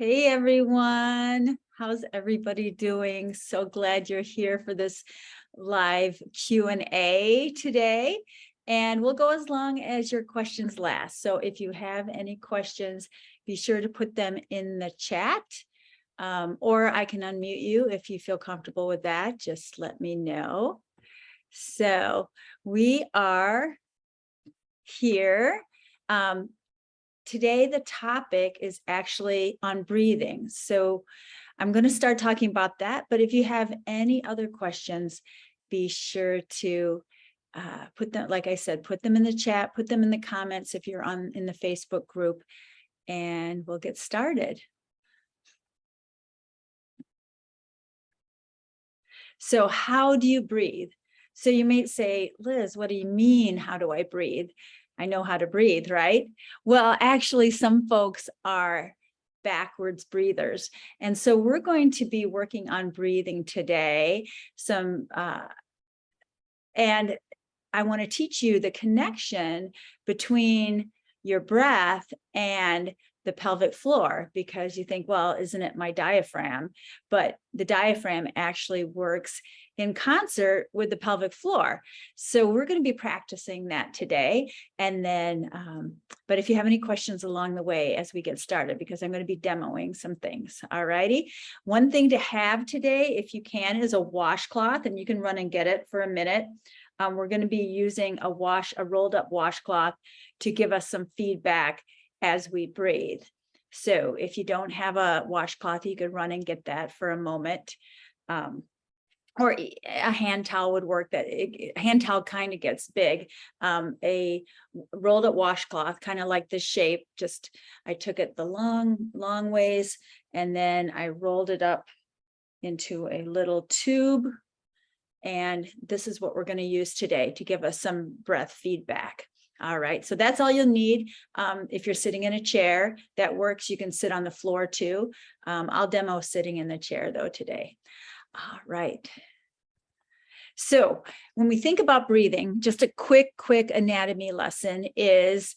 Hey everyone, how's everybody doing? So glad you're here for this live Q&A today. And we'll go as long as your questions last. So if you have any questions, be sure to put them in the chat. Or I can unmute you if you feel comfortable with that. Just let me know. So we are here. Today, the topic is actually on breathing. So I'm going to start talking about that. But if you have any other questions, be sure to put them, like I said, put them in the chat, put them in the comments if you're in the Facebook group, and we'll get started. So how do you breathe? So you may say, Liz, what do you mean? How do I breathe? I know how to breathe, right? Well, actually, some folks are backwards breathers. And so we're going to be working on breathing today. And I want to teach you the connection between your breath and the pelvic floor, because you think, well, isn't it my diaphragm? But the diaphragm actually works in concert with the pelvic floor. So we're going to be practicing that today. And then, but if you have any questions along the way as we get started, because I'm going to be demoing some things. All righty. One thing to have today, if you can, is a washcloth, and you can run and get it for a minute. We're going to be using a rolled up washcloth to give us some feedback as we breathe. So if you don't have a washcloth, you could run and get that for a moment. Or a hand towel would work. A hand towel kind of gets big. A rolled up washcloth, kind of like this shape, just I took it the long ways, and then I rolled it up into a little tube. And this is what we're going to use today to give us some breath feedback. All right, so that's all you'll need. If you're sitting in a chair, that works. You can sit on the floor too. I'll demo sitting in the chair though today. All right. So when we think about breathing, just a quick anatomy lesson is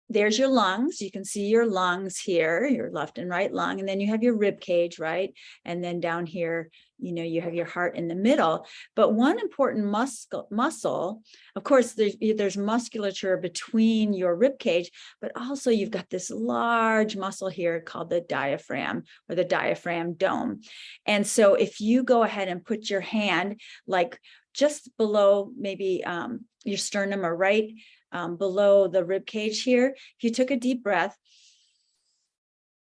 there's your lungs. You can see your lungs here, your left and right lung, and then you have your rib cage, right? And then down here, you have your heart in the middle. But one important muscle, of course, there's musculature between your rib cage, but also you've got this large muscle here called the diaphragm, or the diaphragm dome. And so if you go ahead and put your hand like just below maybe your sternum, or right below the rib cage here, if you took a deep breath,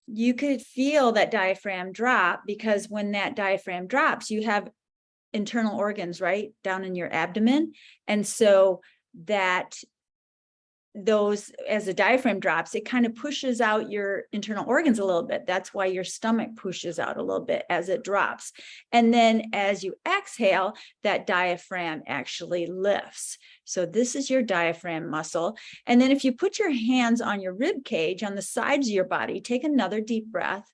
you could feel that diaphragm drop, because when that diaphragm drops, you have internal organs right down in your abdomen. And so as the diaphragm drops, it kind of pushes out your internal organs a little bit. That's why your stomach pushes out a little bit as it drops. And then as you exhale, that diaphragm actually lifts. So this is your diaphragm muscle. And then if you put your hands on your rib cage on the sides of your body, take another deep breath.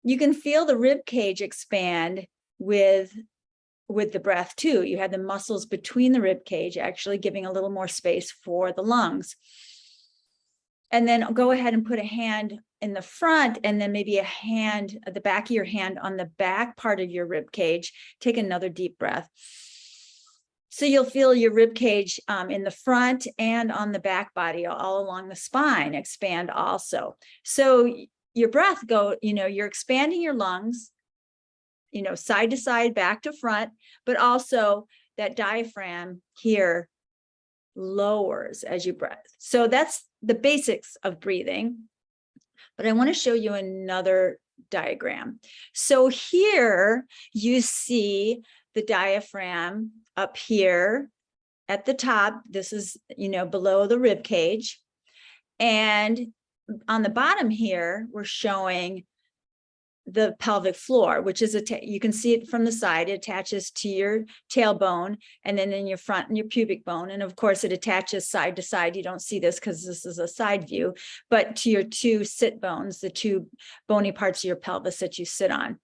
You can feel the rib cage expand with the breath too. You have the muscles between the rib cage actually giving a little more space for the lungs. And then go ahead and put a hand in the front, and then maybe a hand at the back of your hand on the back part of your rib cage. Take another deep breath. So you'll feel your rib cage in the front and on the back body, all along the spine, expand also. So your breath you're expanding your lungs, side to side, back to front, but also that diaphragm here lowers as you breathe. So that's the basics of breathing. But I want to show you another diagram. So here you see the diaphragm up here at the top. This is, below the rib cage. And on the bottom here, we're showing the pelvic floor, which is you can see it from the side. It attaches to your tailbone, and then in your front and your pubic bone. And of course, it attaches side to side. You don't see this because this is a side view, but to your two sit bones, the two bony parts of your pelvis that you sit on.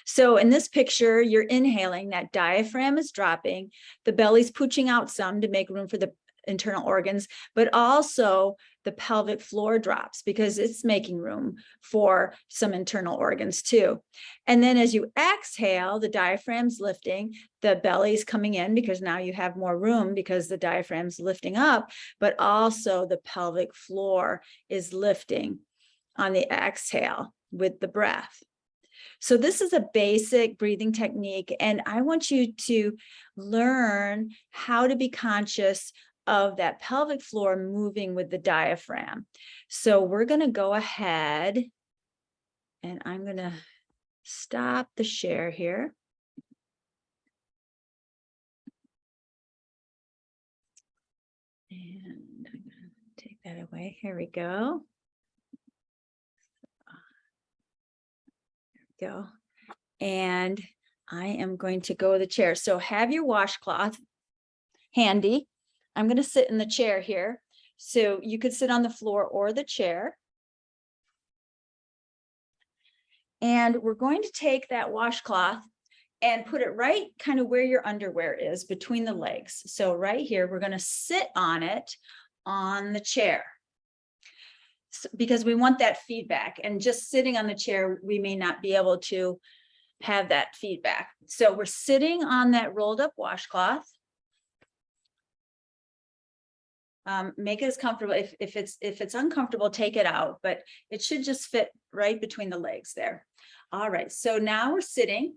So in this picture, you're inhaling, that diaphragm is dropping, the belly's pooching out some to make room for the internal organs, but also the pelvic floor drops because it's making room for some internal organs too. And then as you exhale, the diaphragm's lifting, the belly's coming in because now you have more room because the diaphragm's lifting up, but also the pelvic floor is lifting on the exhale with the breath. So this is a basic breathing technique, and I want you to learn how to be conscious of that pelvic floor moving with the diaphragm. So we're going to go ahead and I'm going to stop the share here. And I'm going to take that away. Here we go. There we go. And I am going to go to the chair. So have your washcloth handy. I'm going to sit in the chair here. So you could sit on the floor or the chair. And we're going to take that washcloth and put it right kind of where your underwear is between the legs. So right here, we're going to sit on it on the chair because we want that feedback. And just sitting on the chair, we may not be able to have that feedback. So we're sitting on that rolled up washcloth. Make it as comfortable. If it's uncomfortable, take it out, but it should just fit right between the legs there. All right, so now we're sitting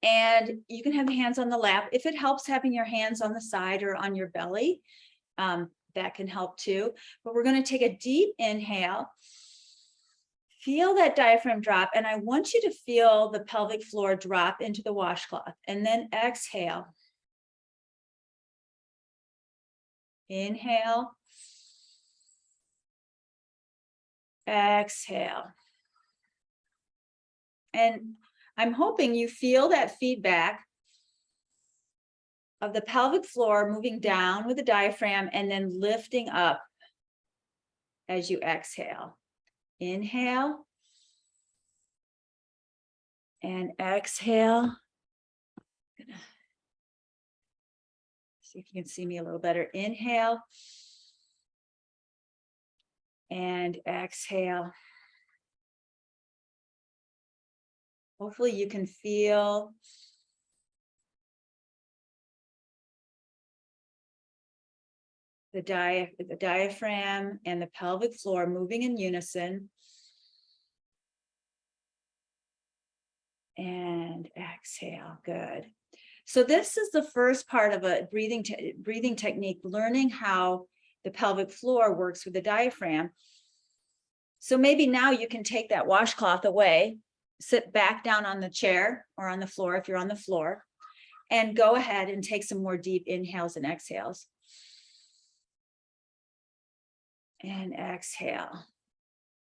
and you can have the hands on the lap. If it helps having your hands on the side or on your belly, that can help too. But we're going to take a deep inhale. Feel that diaphragm drop, and I want you to feel the pelvic floor drop into the washcloth, and then exhale. Inhale. Exhale. And I'm hoping you feel that feedback of the pelvic floor moving down with the diaphragm and then lifting up as you exhale. Inhale. And exhale. See if you can see me a little better. Inhale. And exhale. Hopefully you can feel the diaphragm and the pelvic floor moving in unison. And exhale. Good. So this is the first part of a breathing technique, learning how the pelvic floor works with the diaphragm. So maybe now you can take that washcloth away, sit back down on the chair or on the floor if you're on the floor, and go ahead and take some more deep inhales and exhales. And exhale.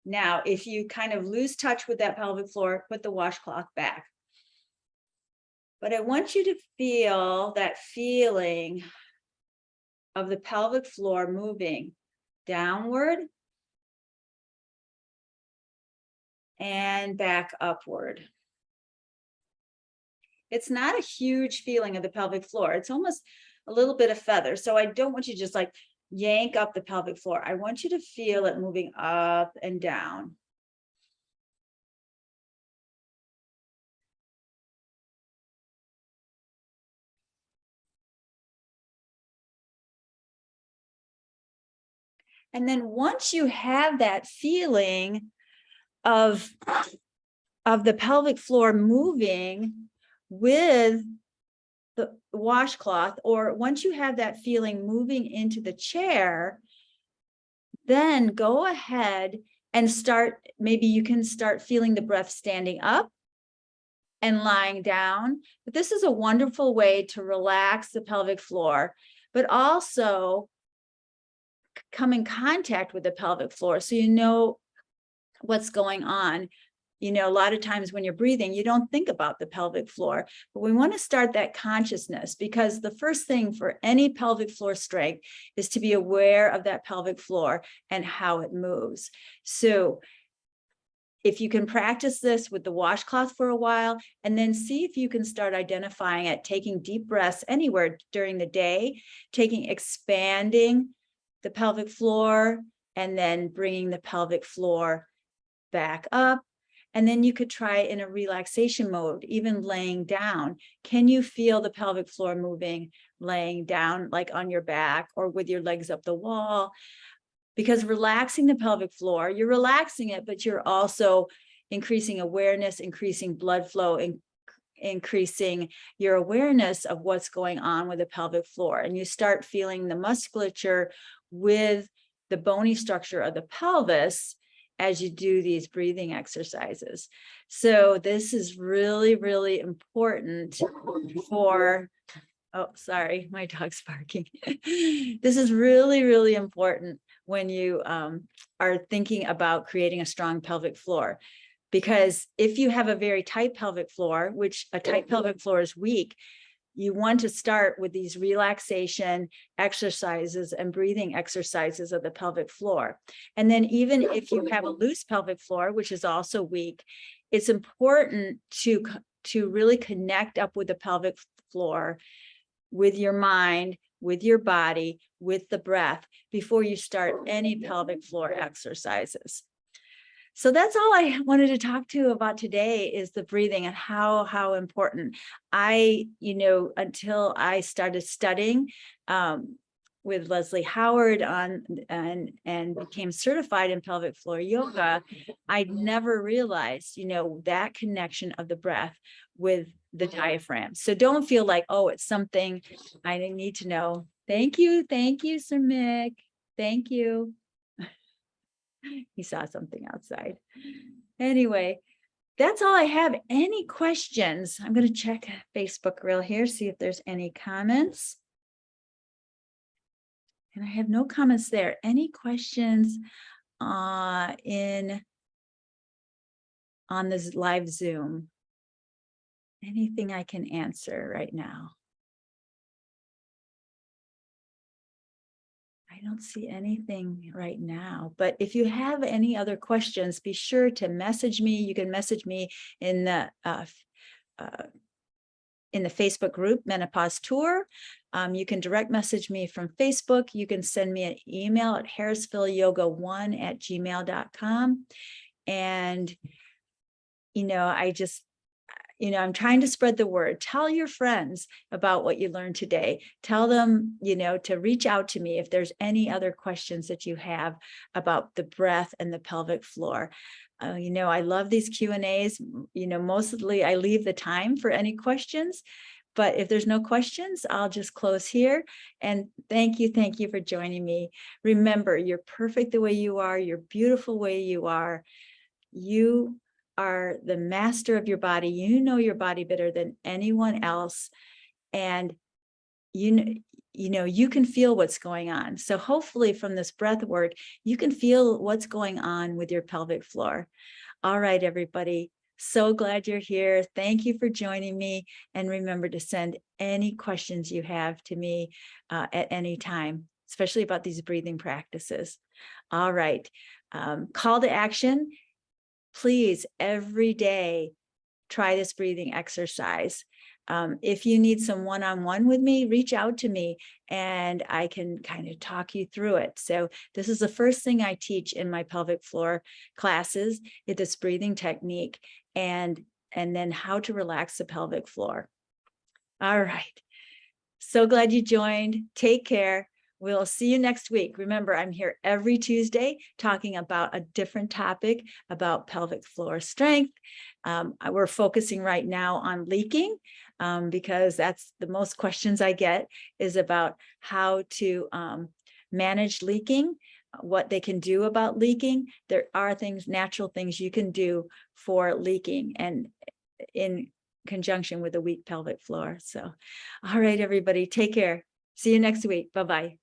Now, if you kind of lose touch with that pelvic floor, put the washcloth back. But I want you to feel that feeling of the pelvic floor moving downward and back upward. It's not a huge feeling of the pelvic floor. It's almost a little bit of feather. So I don't want you to just like yank up the pelvic floor. I want you to feel it moving up and down. And then once you have that feeling of the pelvic floor moving with the washcloth, or once you have that feeling moving into the chair, then go ahead and start, maybe you can start feeling the breath standing up and lying down. But this is a wonderful way to relax the pelvic floor, but also come in contact with the pelvic floor so you know what's going on. You know, a lot of times when you're breathing, you don't think about the pelvic floor, but we want to start that consciousness, because the first thing for any pelvic floor strength is to be aware of that pelvic floor and how it moves. So if you can practice this with the washcloth for a while, and then see if you can start identifying it, taking deep breaths anywhere during the day, expanding the pelvic floor, and then bringing the pelvic floor back up. And then you could try in a relaxation mode, even laying down. Can you feel the pelvic floor moving, laying down, like on your back or with your legs up the wall? Because relaxing the pelvic floor, you're relaxing it, but you're also increasing awareness, increasing blood flow, and increasing your awareness of what's going on with the pelvic floor. And you start feeling the musculature with the bony structure of the pelvis as you do these breathing exercises. So this is really, really important for, oh, sorry, my dog's barking. This is really, really important when you are thinking about creating a strong pelvic floor. Because if you have a very tight pelvic floor, which a tight pelvic floor is weak, you want to start with these relaxation exercises and breathing exercises of the pelvic floor. And then even if you have a loose pelvic floor, which is also weak, it's important to really connect up with the pelvic floor, with your mind, with your body, with the breath, before you start any pelvic floor exercises. So that's all I wanted to talk to you about today, is the breathing and how important. Until I started studying with Leslie Howard and became certified in pelvic floor yoga, I'd never realized, that connection of the breath with the diaphragm. So don't feel like, oh, it's something I need to know. Thank you, Sir Mick. Thank you. He saw something outside. Anyway, that's all I have. Any questions? I'm going to check Facebook real here, see if there's any comments. And I have no comments there. Any questions on this live Zoom? Anything I can answer right now? I don't see anything right now, but if you have any other questions, be sure to message me. You can message me in the Facebook group, Menopause Tour. You can direct message me from Facebook. You can send me an email at harrisvilleyoga1@gmail.com. And, I'm trying to spread the word. Tell your friends about what you learned today. Tell them, to reach out to me if there's any other questions that you have about the breath and the pelvic floor. I love these Q&As. Mostly I leave the time for any questions, but if there's no questions, I'll just close here. And thank you for joining me. Remember, you're perfect the way you are. You're beautiful the way you are. You are the master of your body. You know your body better than anyone else. And you can feel what's going on. So hopefully from this breath work, you can feel what's going on with your pelvic floor. All right, everybody. So glad you're here. Thank you for joining me. And remember to send any questions you have to me at any time, especially about these breathing practices. All right. Call to action. Please, every day, try this breathing exercise. If you need some one-on-one with me, reach out to me and I can kind of talk you through it. So this is the first thing I teach in my pelvic floor classes, is this breathing technique and then how to relax the pelvic floor. All right. So glad you joined. Take care. We'll see you next week. Remember, I'm here every Tuesday talking about a different topic about pelvic floor strength. We're focusing right now on leaking because that's the most questions I get, is about how to manage leaking, what they can do about leaking. There are things, natural things you can do for leaking, and in conjunction with a weak pelvic floor. So, all right, everybody, take care. See you next week. Bye-bye.